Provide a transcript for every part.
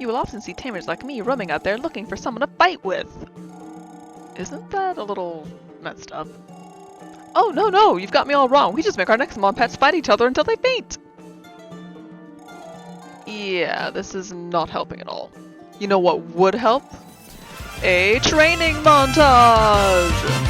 You will often see tamers like me roaming out there looking for someone to fight with. Isn't that a little messed up? Oh, no, you've got me all wrong. We just make our Nexomon pets fight each other until they faint. Yeah, this is not helping at all. You know what would help? A training montage!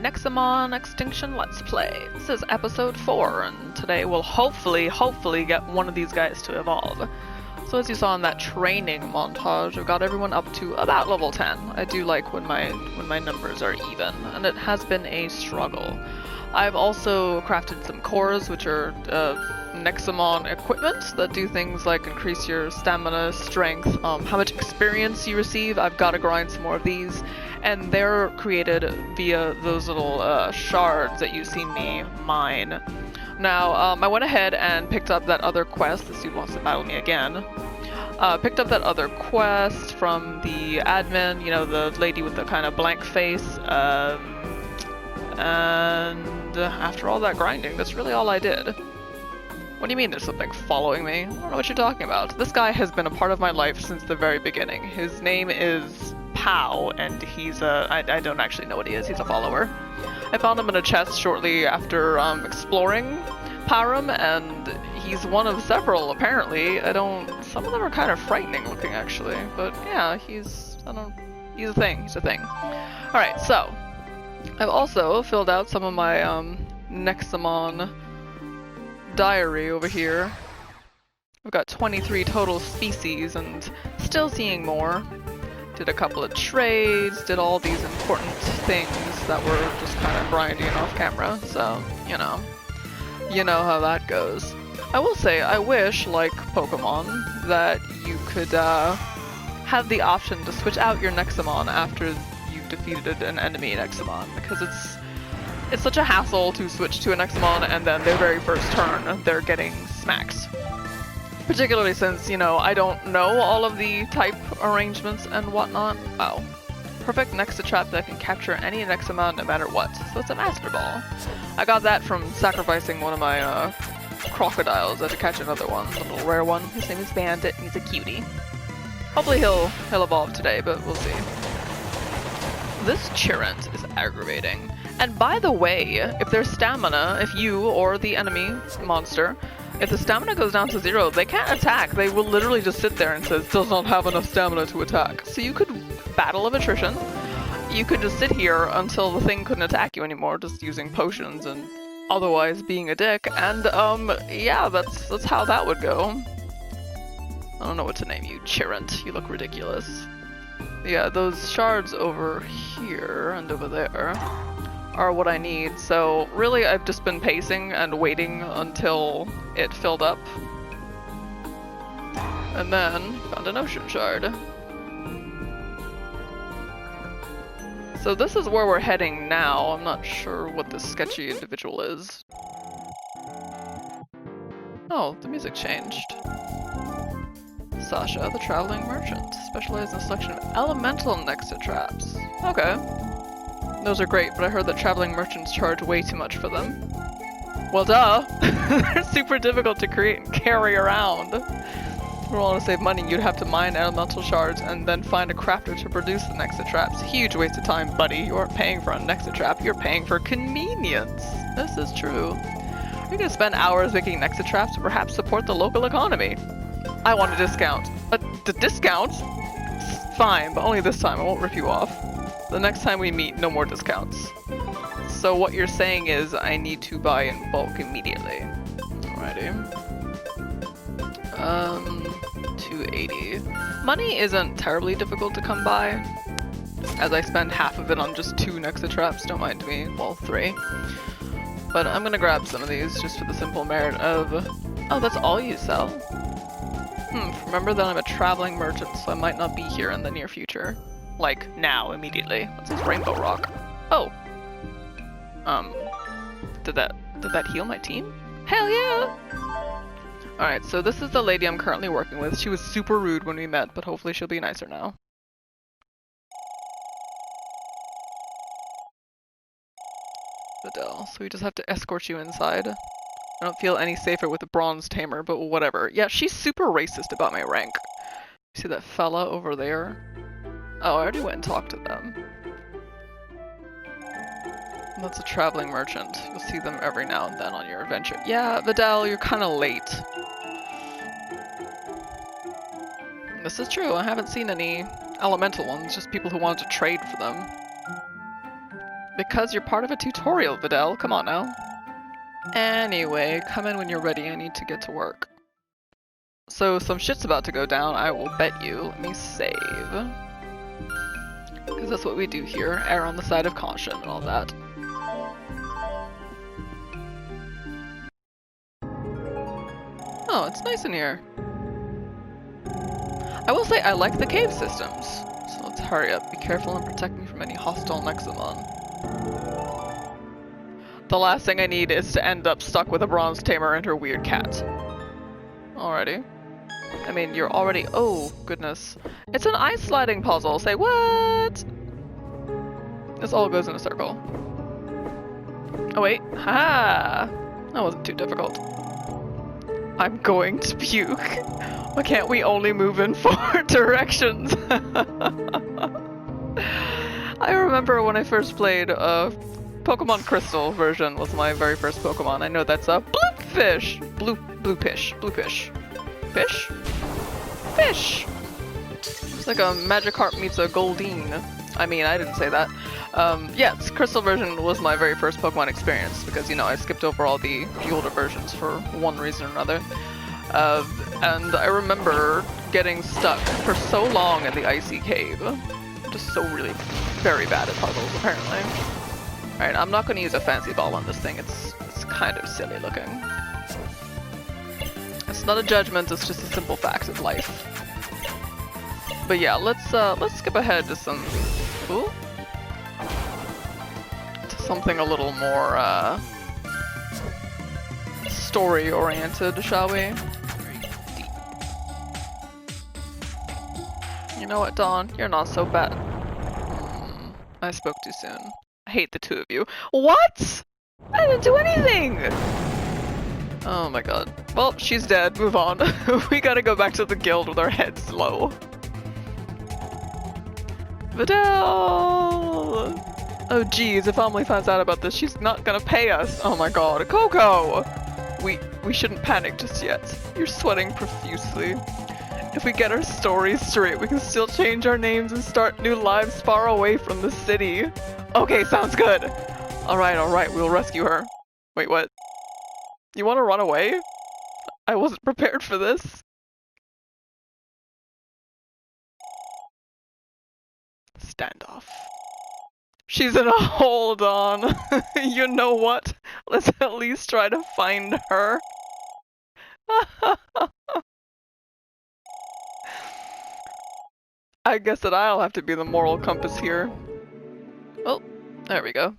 Nexomon Extinction Let's Play. This is episode 4, and today we'll hopefully get one of these guys to evolve. So as you saw in that training montage, I've got everyone up to about level 10. I do like when my numbers are even, and it has been a struggle. I've also crafted some cores, which are Nexomon equipment that do things like increase your stamina, strength, how much experience you receive. I've got to grind some more of these. And they're created via those little shards that you've seen me mine. Now, I went ahead and picked up that other quest. This dude wants to battle me again. Picked up that other quest from the admin, you know, the lady with the kind of blank face. And after all that grinding, that's really all I did. What do you mean there's something following me? I don't know what you're talking about. This guy has been a part of my life since the very beginning. His name is Pow, and he's I don't actually know what he is. He's a follower. I found him in a chest shortly after exploring Parum, and he's one of several apparently. Some of them are kind of frightening looking actually, but yeah, he's a thing. He's a thing. All right, so I've also filled out some of my Nexomon Diary over here. I've got 23 total species and still seeing more. Did a couple of trades, did all these important things that were just kind of grinding off camera, so, you know how that goes. I will say, I wish, like Pokemon, that you could have the option to switch out your Nexomon after you've defeated an enemy Nexomon, because it's such a hassle to switch to a Nexomon and then their very first turn, they're getting smacks. Particularly since, I don't know all of the type arrangements and whatnot. Oh. Perfect Nexa trap that can capture any Nexomon no matter what. So it's a Master Ball. I got that from sacrificing one of my crocodiles. I had to catch another one, a little rare one. His name is Bandit, and he's a cutie. Hopefully he'll evolve today, but we'll see. This Tyrant is aggravating. And by the way, if their stamina, if you or the enemy monster, if the stamina goes down to 0, they can't attack. They will literally just sit there and say, does not have enough stamina to attack. So you could battle of attrition. You could just sit here until the thing couldn't attack you anymore, just using potions and otherwise being a dick. And, yeah, that's how that would go. I don't know what to name you, Tyrant. You look ridiculous. Yeah, those shards over here and over there are what I need, so really I've just been pacing and waiting until it filled up. And then found an ocean shard. So this is where we're heading now. I'm not sure what this sketchy individual is. Oh, the music changed. Sasha, the traveling merchant, specialized in the selection of elemental Nexa traps. Okay. Those are great, but I heard that traveling merchants charge way too much for them. Well, duh! They're super difficult to create and carry around. If you want to save money, you'd have to mine elemental shards and then find a crafter to produce the Nexa traps. Huge waste of time, buddy. You aren't paying for a Nexa trap, you're paying for convenience. This is true. We can spend hours making Nexotraps to perhaps support the local economy. I want a discount. A discount? Fine, but only this time. I won't rip you off. The next time we meet, no more discounts. So what you're saying is I need to buy in bulk immediately. Alrighty. 280. Money isn't terribly difficult to come by, as I spend half of it on just 2 Nexotraps, don't mind me. Well, 3. But I'm gonna grab some of these just for the simple merit of... Oh, that's all you sell? Remember that I'm a traveling merchant, so I might not be here in the near future. Like, now, immediately. What's this rainbow rock? Oh. Did that heal my team? Hell yeah! Alright, so this is the lady I'm currently working with. She was super rude when we met, but hopefully she'll be nicer now. Vidal, so we just have to escort you inside. I don't feel any safer with the bronze tamer, but whatever. Yeah, she's super racist about my rank. See that fella over there? Oh, I already went and talked to them. That's a traveling merchant. You'll see them every now and then on your adventure. Yeah, Vidal, you're kind of late. This is true. I haven't seen any elemental ones, just people who wanted to trade for them. Because you're part of a tutorial, Vidal. Come on now. Anyway, come in when you're ready. I need to get to work. So, some shit's about to go down, I will bet you. Let me save. Because that's what we do here. Err on the side of caution and all that. Oh, it's nice in here. I will say I like the cave systems. So let's hurry up. Be careful and protect me from any hostile Nexomon. The last thing I need is to end up stuck with a bronze tamer and her weird cat. Alrighty. I mean, you're already... Oh, goodness. It's an ice sliding puzzle. Say what? This all goes in a circle. Oh, wait. Haha! That wasn't too difficult. I'm going to puke. Why can't we only move in 4 directions? I remember when I first played Pokemon Crystal version was my very first Pokemon. I know that's a bloopfish. Bluepish. Fish? Fish! It's like a Magikarp meets a Goldeen. I mean, I didn't say that. Yeah, Crystal version was my very first Pokemon experience because, you know, I skipped over all the older versions for one reason or another. And I remember getting stuck for so long in the icy cave. Just so really very bad at puzzles, apparently. Alright, I'm not going to use a fancy ball on this thing. It's kind of silly looking. It's not a judgment, it's just a simple fact of life. But yeah, let's skip ahead to some... Ooh? To something a little more, story-oriented, shall we? You know what, Dawn? You're not so bad. I spoke too soon. I hate the two of you. What? I didn't do anything! Oh my god. Well, she's dead. Move on. We gotta go back to the guild with our heads low. Vidal! Oh geez, if Amelie finds out about this, she's not gonna pay us. Oh my god. Coco! We shouldn't panic just yet. You're sweating profusely. If we get our stories straight, we can still change our names and start new lives far away from the city. Okay, sounds good. Alright, we'll rescue her. Wait, what? You want to run away? I wasn't prepared for this. Standoff. She's in a hold on. You know what? Let's at least try to find her. I guess that I'll have to be the moral compass here. Oh, there we go.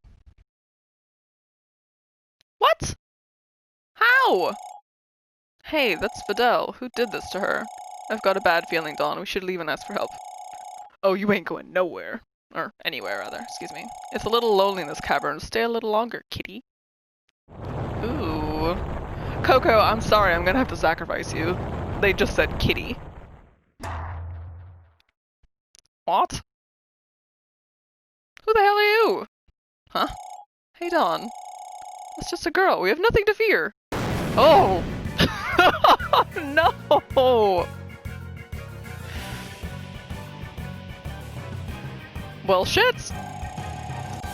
What? How? Hey, that's Vidal. Who did this to her? I've got a bad feeling, Dawn. We should leave and ask for help. Oh, you ain't going nowhere. Or anywhere, rather. Excuse me. It's a little lonely in this cavern. Stay a little longer, kitty. Ooh. Coco, I'm sorry. I'm gonna have to sacrifice you. They just said kitty. What? Who the hell are you? Huh? Hey, Dawn. It's just a girl. We have nothing to fear. Oh! No! Well, shit!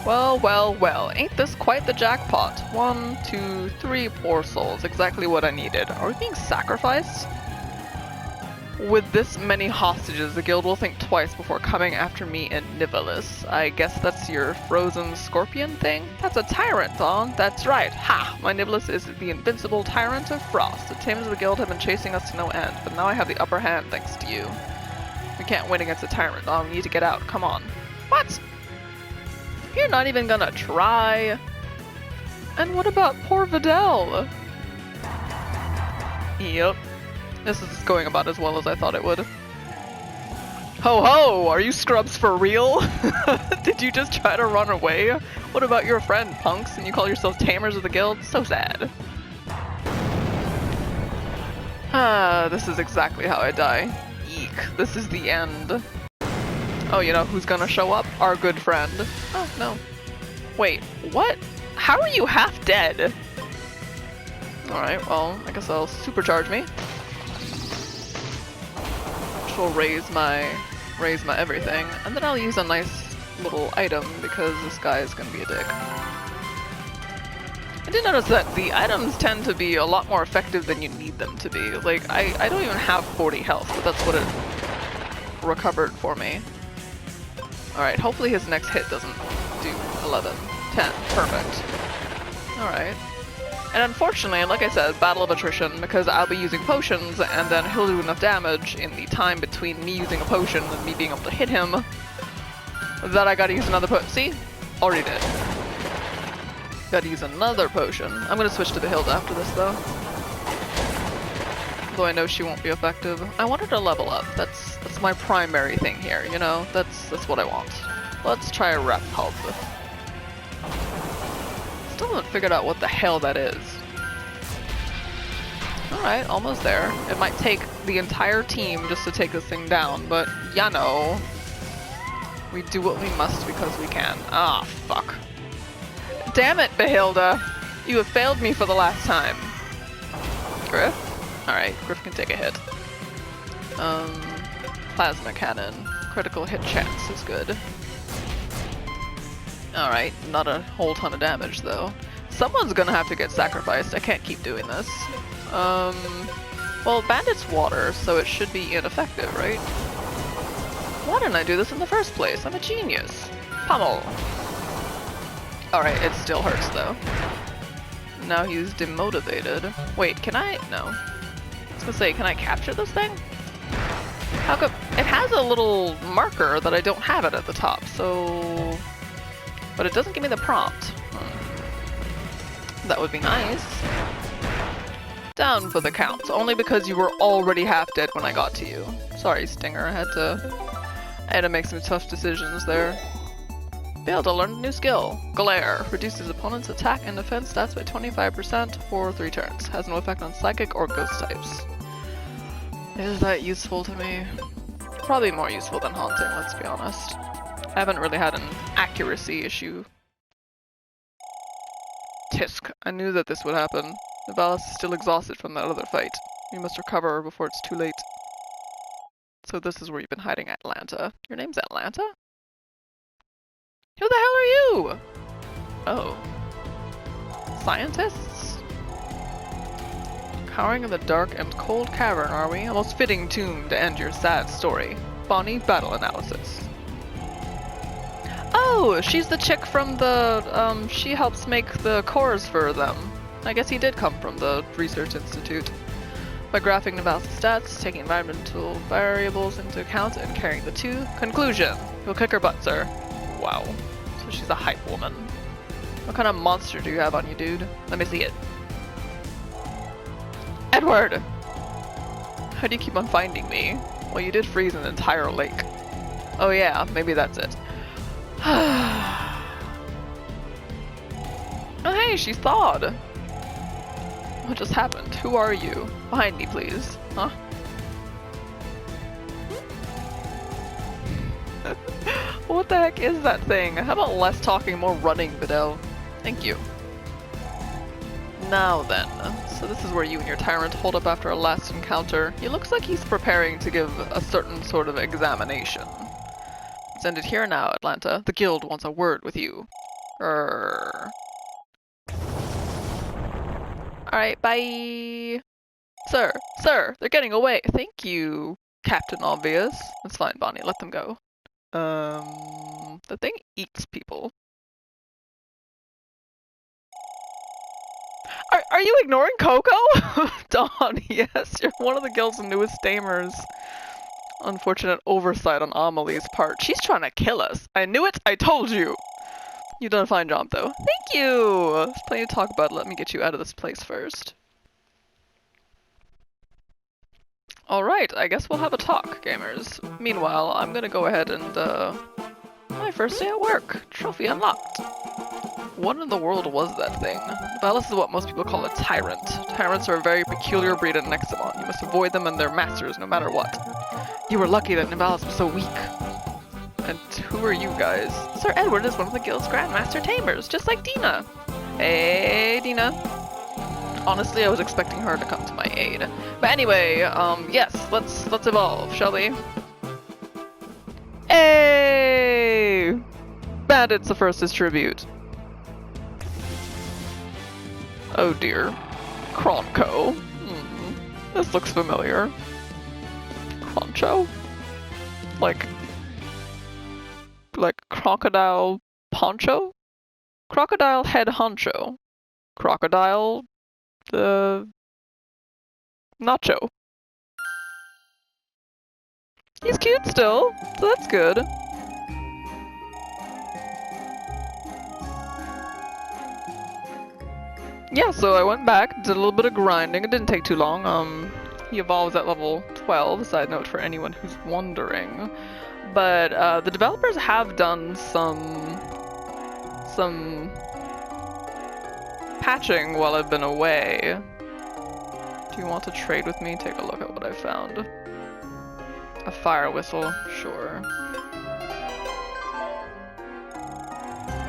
Well, well, well, ain't this quite the jackpot? 1, 2, 3 poor souls, exactly what I needed. Are we being sacrificed? With this many hostages, the guild will think twice before coming after me in Nivalis. I guess that's your frozen scorpion thing? That's a tyrant, Dawn. That's right. Ha! My Nivalis is the invincible tyrant of frost. The tamers of the guild have been chasing us to no end, but now I have the upper hand thanks to you. We can't win against a tyrant, Dawn. We need to get out. Come on. What? You're not even gonna try? And what about poor Videl? Yep. This is going about as well as I thought it would. Ho ho! Are you scrubs for real? Did you just try to run away? What about your friend, punks? And you call yourselves tamers of the guild? So sad. Ah, this is exactly how I die. Eek. This is the end. Oh, you know who's gonna show up? Our good friend. Oh, no. Wait, what? How are you half dead? Alright, well, I guess I'll supercharge me. Which will raise my everything. And then I'll use a nice little item because this guy is gonna be a dick. I did notice that the items tend to be a lot more effective than you need them to be. Like, I don't even have 40 health, but that's what it recovered for me. Alright, hopefully his next hit doesn't do 11. 10. Perfect. Alright. And unfortunately, like I said, battle of attrition, because I'll be using potions, and then he'll do enough damage in the time between me using a potion and me being able to hit him, that I gotta use another potion. See? Already did. Gotta use another potion. I'm gonna switch to the Hilda after this, though. Though I know she won't be effective. I want her to level up. That's my primary thing here, you know? That's what I want. Let's try a rep hub. Still haven't figured out what the hell that is. Alright, almost there. It might take the entire team just to take this thing down, but ya know. We do what we must because we can. Ah, fuck. Damn it, Behilda! You have failed me for the last time. Griff? Alright, Griff can take a hit. Plasma cannon. Critical hit chance is good. Alright, not a whole ton of damage though. Someone's gonna have to get sacrificed. I can't keep doing this. Well, Bandit's water, so it should be ineffective, right? Why didn't I do this in the first place? I'm a genius. Pummel. Alright, it still hurts though. Now he's demotivated. Wait, can I? No. I was gonna say, can I capture this thing? How come? It has a little marker that I don't have it at the top, so... But it doesn't give me the prompt. That would be nice. Down for the count, only because you were already half dead when I got to you. Sorry, Stinger, I had to make some tough decisions there. Be able to learn a new skill. Glare. Reduces opponent's attack and defense stats by 25% for 3 turns. Has no effect on psychic or ghost types. Is that useful to me? Probably more useful than haunting, let's be honest. I haven't really had an accuracy issue. Tisk. I knew that this would happen. Nivalis is still exhausted from that other fight. We must recover her before it's too late. So this is where you've been hiding, Atlanta. Your name's Atlanta? Who the hell are you? Oh. Scientists? Cowering in the dark and cold cavern, are we? A most fitting tomb to end your sad story. Bonnie, battle analysis. Oh, she's the chick from the, she helps make the cores for them. I guess he did come from the Research Institute. By graphing Nivalis' stats, taking environmental variables into account, and carrying the 2. Conclusion. You'll kick her butt, sir. Wow. So she's a hype woman. What kind of monster do you have on you, dude? Let me see it. Edward! How do you keep on finding me? Well, you did freeze an entire lake. Oh yeah, maybe that's it. Oh hey, she's thawed! What just happened? Who are you? Behind me, please. Huh? What the heck is that thing? How about less talking, more running, Videl? Thank you. Now then, so this is where you and your Tyrant hold up after a last encounter. He looks like he's preparing to give a certain sort of examination. It's ended here now, Atlanta. The guild wants a word with you. Alright, bye! Sir, they're getting away! Thank you, Captain Obvious. That's fine, Bonnie, let them go. The thing eats people. Are you ignoring Coco? Dawn, yes, you're one of the guild's newest tamers. Unfortunate oversight on Amelie's part. She's trying to kill us. I knew it, I told you! You've done a fine job, though. Thank you! There's plenty to talk about. Let me get you out of this place first. Alright, I guess we'll have a talk, gamers. Meanwhile, I'm gonna go ahead and, my first day at work. Trophy unlocked. What in the world was that thing? Well, this is what most people call a Tyrant. Tyrants are a very peculiar breed at Nexomon. You must avoid them and their masters no matter what. You were lucky that Nivalis was so weak. And who are you guys? Sir Edward is one of the guild's Grandmaster Tamers, just like Dina. Hey, Dina. Honestly, I was expecting her to come to my aid. But anyway, yes, let's evolve, shall we? Hey! Bandits the first distribute. Oh dear. Cronco. This looks familiar. Poncho? Like Crocodile Poncho? Crocodile head honcho. Crocodile the Nacho. He's cute still, so that's good. Yeah, so I went back, did a little bit of grinding. It didn't take too long. He evolves at level 12, side note for anyone who's wondering. But the developers have done some patching while I've been away. Do you want to trade with me? Take a look at what I found. A fire whistle, sure.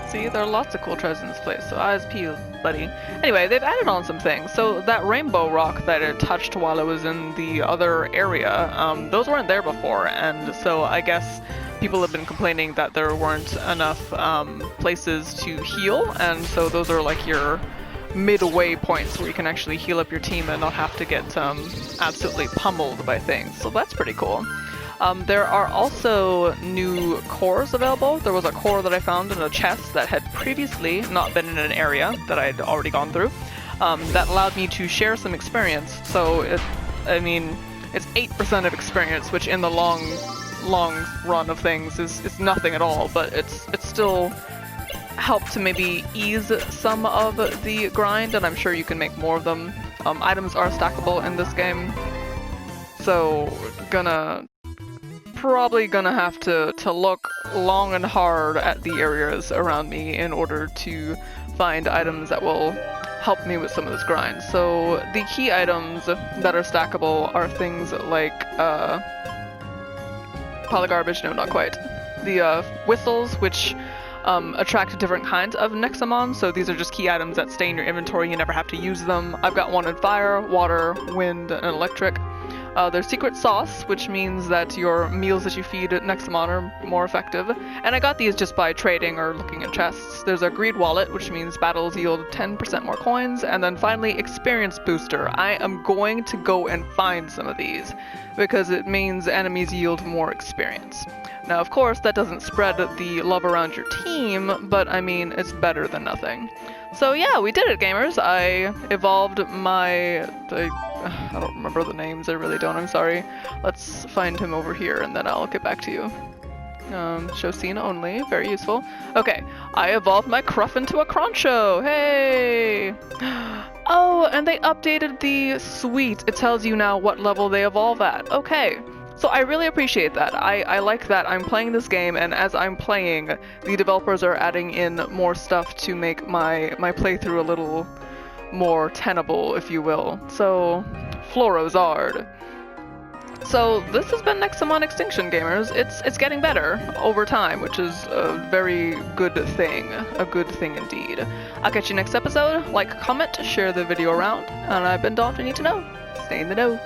See, there are lots of cool treasures in this place, so eyes peeled, buddy. Anyway, they've added on some things. So that rainbow rock that I touched while I was in the other area, those weren't there before, and so I guess people have been complaining that there weren't enough places to heal, and so those are like your midway points where you can actually heal up your team and not have to get absolutely pummeled by things. So that's pretty cool. There are also new cores available. There was a core that I found in a chest that had previously not been in an area that I'd already gone through. That allowed me to share some experience. So it's 8% of experience, which in the long run of things is nothing at all, but it's still helped to maybe ease some of the grind, and I'm sure you can make more of them. Items are stackable in this game, so probably gonna have to look long and hard at the areas around me in order to find items that will help me with some of this grind. So the key items that are stackable are things like polygarbage, no, not quite. The whistles, which attract different kinds of Nexomon, so these are just key items that stay in your inventory, you never have to use them. I've got one in fire, water, wind, and electric. There's secret sauce, which means that your meals that you feed Nexomon are more effective. And I got these just by trading or looking at chests. There's a greed wallet, which means battles yield 10% more coins. And then finally, experience booster. I am going to go and find some of these because it means enemies yield more experience. Now, of course, that doesn't spread the love around your team, but I mean, it's better than nothing. So yeah, we did it, gamers. I evolved I don't remember the names, I really don't, I'm sorry. Let's find him over here and then I'll get back to you. Show scene only, very useful. Okay, I evolved my Cruff into a Croncho, hey! Oh, and they updated the suite. It tells you now what level they evolve at. Okay. So I really appreciate that. I like that I'm playing this game, and as I'm playing, the developers are adding in more stuff to make my playthrough a little more tenable, if you will. So, Florozard. So this has been Nexomon Extinction, gamers. It's getting better over time, which is a very good thing. A good thing indeed. I'll catch you next episode. Like, comment, share the video around, and I've been Dot. You need to know. Stay in the know.